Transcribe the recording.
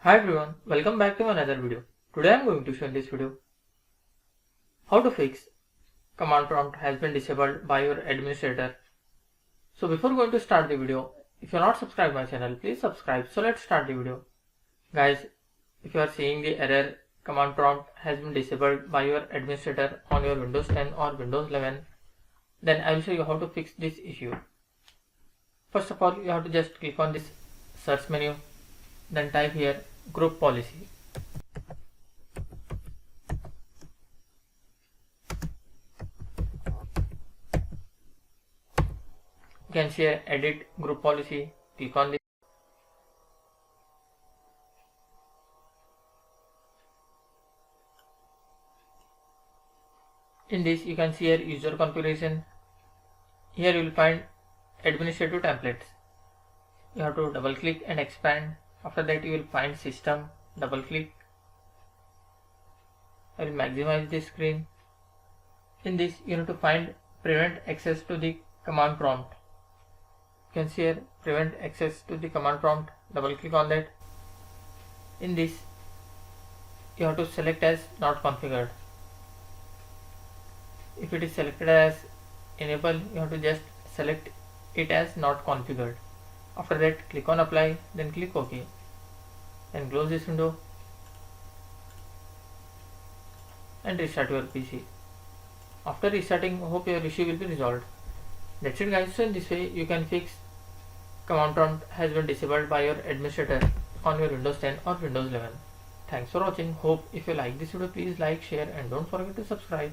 Hi everyone, welcome back to another video. Today I am going to show in this video how to fix command prompt has been disabled by your administrator. So before going to start the video, if you are not subscribed my channel, please subscribe. So let's start the video. Guys, if you are seeing the error command prompt has been disabled by your administrator on your Windows 10 or Windows 11, then I will show you how to fix this issue. First of all, you have to just click on this search menu, then type here group policy. You can see here edit group policy, click on this. In this you can see here user configuration. Here you will find administrative templates. You have to double click and expand. After that you will find system, double click. I will maximize this screen. In this you need to find prevent access to the command prompt. You can see here prevent access to the command prompt, double click on that. In this you have to select as not configured. If it is selected as enable, you have to just select it as not configured. After that click on apply, then click OK and close this window and restart your PC. After restarting, hope your issue will be resolved. That's it guys. So in this way you can fix command prompt has been disabled by your administrator on your Windows 10 or Windows 11. Thanks for watching. Hope if you like this video, please like, share and don't forget to subscribe.